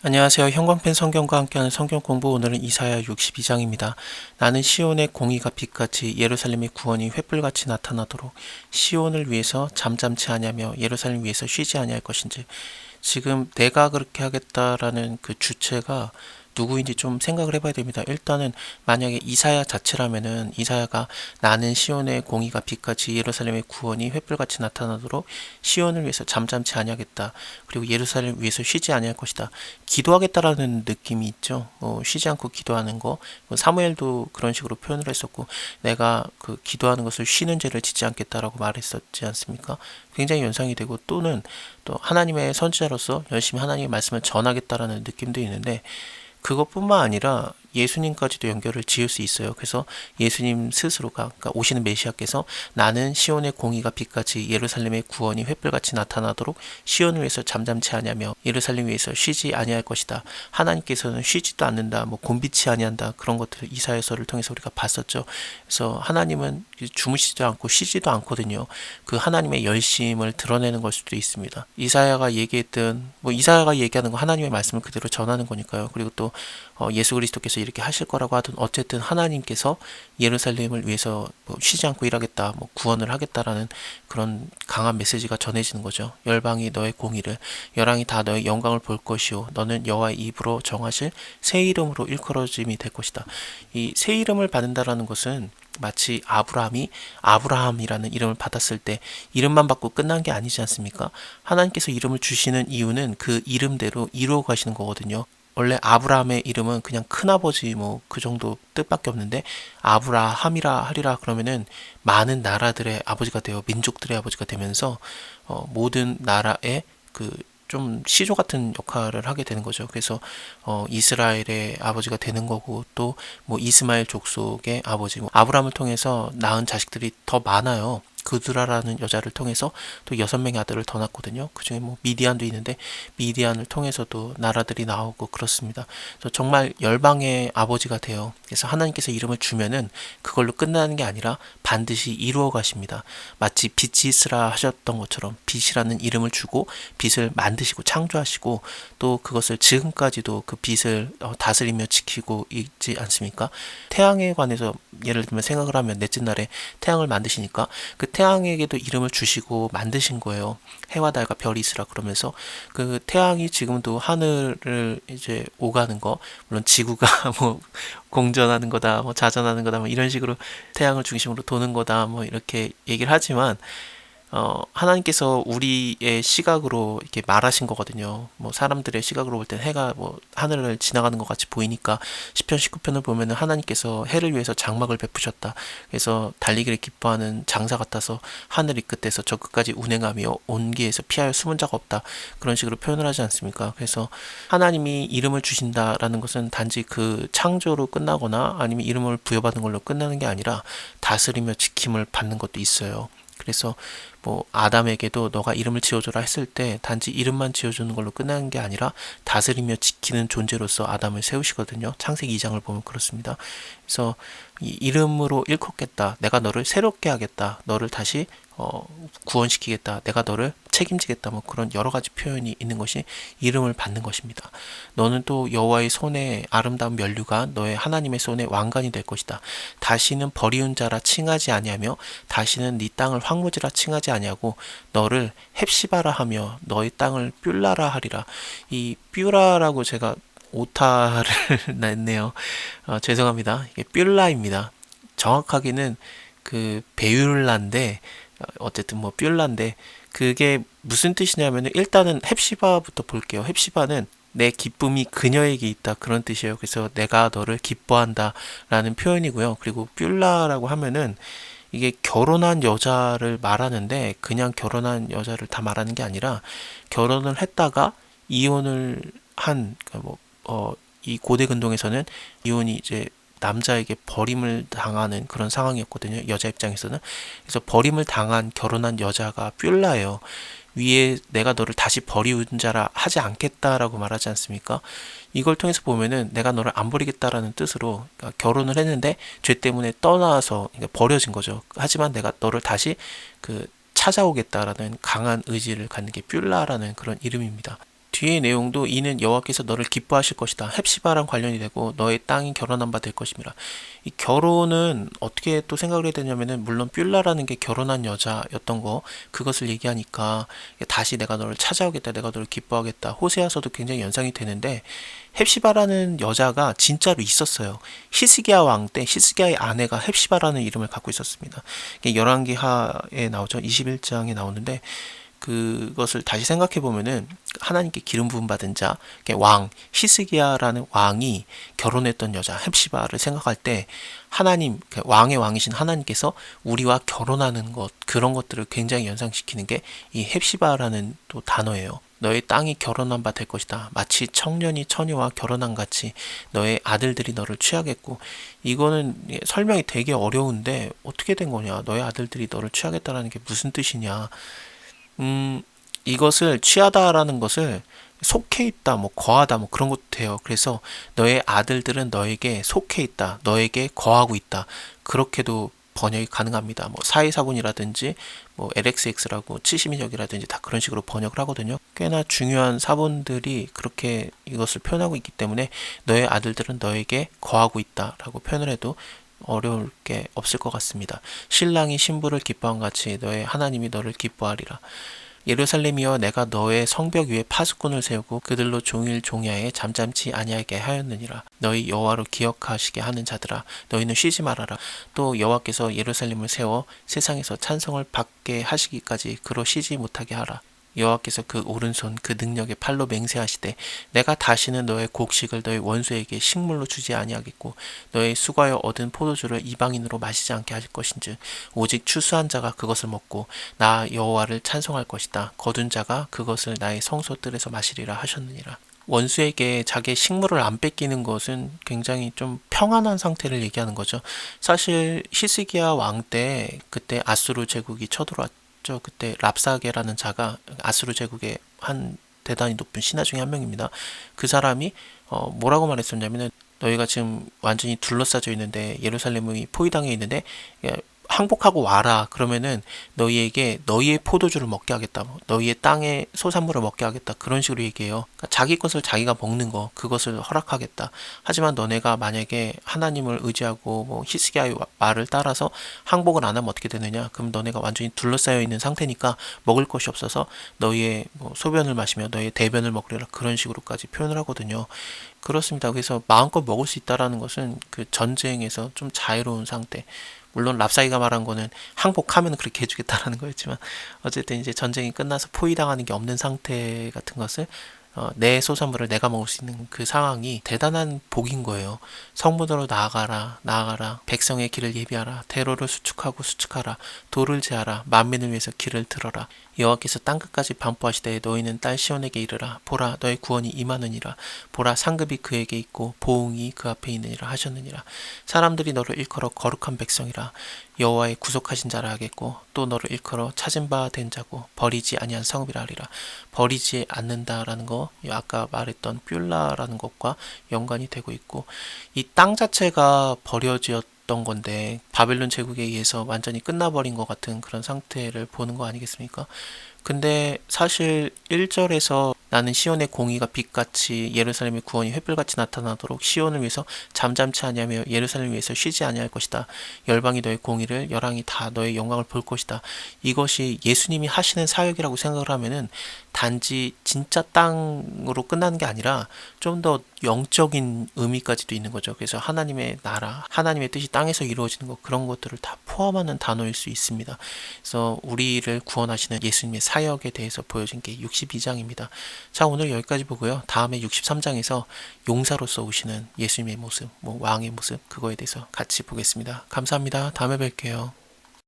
안녕하세요. 형광펜 성경과 함께하는 성경 공부, 오늘은 이사야 62장입니다. 나는 시온의 공의가 빛같이 예루살렘의 구원이 횃불같이 나타나도록 시온을 위해서 잠잠치 아니하며 예루살렘 위해서 쉬지 아니할 것인지. 지금 내가 그렇게 하겠다라는 그 주체가 누구인지 좀 생각을 해봐야 됩니다. 일단은 만약에 이사야 자체라면은 이사야가 나는 시온의 공의가 빛같이 예루살렘의 구원이 횃불같이 나타나도록 시온을 위해서 잠잠치 아니하겠다. 그리고 예루살렘 위해서 쉬지 아니할 것이다. 기도하겠다라는 느낌이 있죠. 쉬지 않고 기도하는 거. 사무엘도 그런 식으로 표현을 했었고, 내가 그 기도하는 것을 쉬는 죄를 짓지 않겠다라고 말했었지 않습니까? 굉장히 연상이 되고, 또는 또 하나님의 선지자로서 열심히 하나님의 말씀을 전하겠다라는 느낌도 있는데, 그것뿐만 아니라 예수님까지도 연결을 지을 수 있어요. 그래서 예수님 스스로가, 그러니까 오시는 메시아께서 나는 시온의 공의가 빛같이 예루살렘의 구원이 횃불같이 나타나도록 시온을 위해서 잠잠치 아니하며 예루살렘 위해서 쉬지 아니할 것이다. 하나님께서는 쉬지도 않는다, 곤비치 아니한다, 그런 것들을 이사야서를 통해서 우리가 봤었죠. 그래서 하나님은 주무시지도 않고 쉬지도 않거든요. 그 하나님의 열심을 드러내는 걸 수도 있습니다. 이사야가 얘기했던, 이사야가 얘기하는 거 하나님의 말씀을 그대로 전하는 거니까요. 그리고 또 예수 그리스도께서 이렇게 하실 거라고 하던, 어쨌든 하나님께서 예루살렘을 위해서 쉬지 않고 일하겠다, 구원을 하겠다라는 그런 강한 메시지가 전해지는 거죠. 열방이 너의 공의를, 열왕이 다 너의 영광을 볼 것이요 너는 여호와의 입으로 정하실 새 이름으로 일컬어짐이 될 것이다. 이 새 이름을 받는다라는 것은 마치 아브라함이 아브라함이라는 이름을 받았을 때 이름만 받고 끝난 게 아니지 않습니까? 하나님께서 이름을 주시는 이유는 그 이름대로 이루어 가시는 거거든요. 원래 아브라함의 이름은 그냥 큰아버지 그 정도 뜻밖에 없는데, 아브라함이라 하리라 그러면은 많은 나라들의 아버지가 되어 민족들의 아버지가 되면서 모든 나라의 그 좀 시조 같은 역할을 하게 되는 거죠. 그래서 이스라엘의 아버지가 되는 거고, 또 이스마엘 족속의 아버지, 아브라함을 통해서 낳은 자식들이 더 많아요. 그두라라는 여자를 통해서 또 6명의 아들을 더 낳거든요. 그중에 미디안도 있는데, 미디안을 통해서도 나라들이 나오고 그렇습니다. 그래서 정말 열방의 아버지가 돼요. 그래서 하나님께서 이름을 주면은 그걸로 끝나는 게 아니라 반드시 이루어 가십니다. 마치 빛이 있으라 하셨던 것처럼 빛이라는 이름을 주고 빛을 만드시고 창조하시고, 또 그것을 지금까지도 그 빛을 다스리며 지키고 있지 않습니까? 태양에 관해서 예를 들면 생각을 하면, 넷째 날에 태양을 만드시니까 그 태양에게도 이름을 주시고 만드신 거예요. 해와 달과 별이 있으라 그러면서 그 태양이 지금도 하늘을 이제 오가는 거, 물론 지구가 공전하는 거다, 자전하는 거다, 이런 식으로 태양을 중심으로 도는 거다, 이렇게 얘기를 하지만, 하나님께서 우리의 시각으로 이렇게 말하신 거거든요. 사람들의 시각으로 볼 땐 해가 하늘을 지나가는 것 같이 보이니까, 시편 19편을 보면은 하나님께서 해를 위해서 장막을 베푸셨다. 그래서 달리기를 기뻐하는 장사 같아서 하늘이 끝에서 저 끝까지 운행하며 온기에서 피하여 숨은 자가 없다. 그런 식으로 표현을 하지 않습니까? 그래서 하나님이 이름을 주신다라는 것은 단지 그 창조로 끝나거나 아니면 이름을 부여받은 걸로 끝나는 게 아니라 다스리며 지킴을 받는 것도 있어요. 그래서 아담에게도 너가 이름을 지어줘라 했을 때 단지 이름만 지어주는 걸로 끝나는 게 아니라 다스리며 지키는 존재로서 아담을 세우시거든요. 창세기 2장을 보면 그렇습니다. 그래서 이 이름으로 일컫겠다, 내가 너를 새롭게 하겠다, 너를 다시 구원시키겠다, 내가 너를 책임지겠다, 그런 여러 가지 표현이 있는 것이 이름을 받는 것입니다. 너는 또 여호와의 손에 아름다운 면류관, 너의 하나님의 손에 왕관이 될 것이다. 다시는 버리운 자라 칭하지 아니하며 다시는 네 땅을 황무지라 칭하지 아니하고 너를 헵시바라 하며 너의 땅을 뷸라라 하리라. 이 뷸라라고 제가 오타를 냈네요. 죄송합니다. 이게 뷸라입니다. 정확하게는 그 베율라인데, 어쨌든 뷸라인데, 그게 무슨 뜻이냐면은, 일단은 헵시바부터 볼게요. 헵시바는 내 기쁨이 그녀에게 있다, 그런 뜻이에요. 그래서 내가 너를 기뻐한다 라는 표현이고요. 그리고 뷸라라고 하면은 이게 결혼한 여자를 말하는데, 그냥 결혼한 여자를 다 말하는 게 아니라 결혼을 했다가 이혼을 한, 이 고대 근동에서는 이혼이 이제 남자에게 버림을 당하는 그런 상황이었거든요. 여자 입장에서는. 그래서 버림을 당한 결혼한 여자가 뷸라예요. 위에 내가 너를 다시 버리운 자라 하지 않겠다라고 말하지 않습니까? 이걸 통해서 보면은 내가 너를 안 버리겠다라는 뜻으로, 그러니까 결혼을 했는데 죄 때문에 떠나서 버려진 거죠. 하지만 내가 너를 다시 찾아오겠다라는 강한 의지를 갖는 게 뷸라라는 그런 이름입니다. 뒤의 내용도 이는 여호와께서 너를 기뻐하실 것이다. 헵시바랑 관련이 되고 너의 땅이 결혼한 바 될 것입니다. 이 결혼은 어떻게 또 생각을 해야 되냐면은 물론 뷸라라는 게 결혼한 여자였던 거 그것을 얘기하니까 다시 내가 너를 찾아오겠다. 내가 너를 기뻐하겠다. 호세아서도 굉장히 연상이 되는데 헵시바라는 여자가 진짜로 있었어요. 히스기야 왕 때 히스기야의 아내가 헵시바라는 이름을 갖고 있었습니다. 열왕기하에 나오죠. 21장에 나오는데 그것을 다시 생각해 보면은 하나님께 기름 부음 받은 자, 왕 히스기야라는 왕이 결혼했던 여자 헵시바를 생각할 때 하나님 왕의 왕이신 하나님께서 우리와 결혼하는 것 그런 것들을 굉장히 연상시키는 게 이 헵시바라는 또 단어예요. 너의 땅이 결혼한 바 될 것이다. 마치 청년이 처녀와 결혼한 같이 너의 아들들이 너를 취하겠고 이거는 설명이 되게 어려운데 어떻게 된 거냐? 너의 아들들이 너를 취하겠다라는 게 무슨 뜻이냐? 이것을 취하다라는 것을 속해 있다, 뭐 거하다, 뭐 그런 것도 돼요. 그래서 너의 아들들은 너에게 속해 있다, 너에게 거하고 있다. 그렇게도 번역이 가능합니다. 뭐 사회사본이라든지 뭐 LXX라고 70인역이라든지 다 그런 식으로 번역을 하거든요. 꽤나 중요한 사본들이 그렇게 이것을 표현하고 있기 때문에 너의 아들들은 너에게 거하고 있다라고 표현을 해도 어려울 게 없을 것 같습니다. 신랑이 신부를 기뻐한 같이 너의 하나님이 너를 기뻐하리라. 예루살렘이여 내가 너의 성벽 위에 파수꾼을 세우고 그들로 종일 종야에 잠잠치 아니하게 하였느니라. 너희 여호와로 기억하시게 하는 자들아 너희는 쉬지 말아라. 또 여호와께서 예루살렘을 세워 세상에서 찬송을 받게 하시기까지 그로 쉬지 못하게 하라. 여호와께서 그 오른손 그 능력의 팔로 맹세하시되 내가 다시는 너의 곡식을 너의 원수에게 식물로 주지 아니하겠고 너의 수고하여 얻은 포도주를 이방인으로 마시지 않게 하실 것인즉 오직 추수한 자가 그것을 먹고 나 여호와를 찬송할 것이다. 거둔 자가 그것을 나의 성소뜰에서 마시리라 하셨느니라. 원수에게 자기의 식물을 안 뺏기는 것은 굉장히 좀 평안한 상태를 얘기하는 거죠. 사실 히스기야 왕 때 그때 아수르 제국이 쳐들어왔죠. 그때 랍사게라는 자가 아수르 제국의 한 대단히 높은 신하 중에 한 명입니다. 그 사람이 뭐라고 말했었냐면은 너희가 지금 완전히 둘러싸져 있는데 예루살렘이 포위당해 있는데 항복하고 와라. 그러면은 너희에게 너희의 포도주를 먹게 하겠다. 너희의 땅의 소산물을 먹게 하겠다. 그런 식으로 얘기해요. 그러니까 자기 것을 자기가 먹는 거 그것을 허락하겠다. 하지만 너네가 만약에 하나님을 의지하고 뭐 히스기야의 말을 따라서 항복을 안 하면 어떻게 되느냐? 그럼 너네가 완전히 둘러싸여 있는 상태니까 먹을 것이 없어서 너희의 뭐 소변을 마시며 너희의 대변을 먹으리라. 그런 식으로까지 표현을 하거든요. 그렇습니다. 그래서 마음껏 먹을 수 있다라는 것은 그 전쟁에서 좀 자유로운 상태. 물론 랍사이가 말한 거는 항복하면 그렇게 해주겠다라는 거였지만 어쨌든 이제 전쟁이 끝나서 포위당하는 게 없는 상태 같은 것을 내 소산물을 내가 먹을 수 있는 그 상황이 대단한 복인 거예요. 성문으로 나아가라 나아가라 백성의 길을 예비하라 대로를 수축하고 수축하라 돌을 제하라 만민을 위해서 길을 들어라 여호와께서 땅끝까지 반포하시되 너희는 딸 시온에게 이르라 보라 너의 구원이 임하느니라 보라 상급이 그에게 있고 보응이 그 앞에 있느니라 하셨느니라. 사람들이 너를 일컬어 거룩한 백성이라 여호와의 구속하신 자라 하겠고 또 너를 일컬어 찾은 바 된 자고 버리지 아니한 성읍이라 하리라. 버리지 않는다라는 거 아까 말했던 뷸라라는 것과 연관이 되고 있고 이 땅 자체가 버려지었던 건데 바벨론 제국에 의해서 완전히 끝나버린 것 같은 그런 상태를 보는 거 아니겠습니까? 근데 사실 1절에서 나는 시온의 공의가 빛같이 예루살렘의 구원이 횃불같이 나타나도록 시온을 위해서 잠잠치 아니하며 예루살렘을 위해서 쉬지 아니할 것이다. 열방이 너의 공의를 열왕이 다 너의 영광을 볼 것이다. 이것이 예수님이 하시는 사역이라고 생각을 하면은 단지 진짜 땅으로 끝나는 게 아니라 좀 더 영적인 의미까지도 있는 거죠. 그래서 하나님의 나라, 하나님의 뜻이 땅에서 이루어지는 것 그런 것들을 다 포함하는 단어일 수 있습니다. 그래서 우리를 구원하시는 예수님의 사역에 대해서 보여진 게 62장입니다. 자, 오늘 여기까지 보고요. 다음에 63장에서 용사로서 오시는 예수님의 모습, 왕의 모습 그거에 대해서 같이 보겠습니다. 감사합니다. 다음에 뵐게요.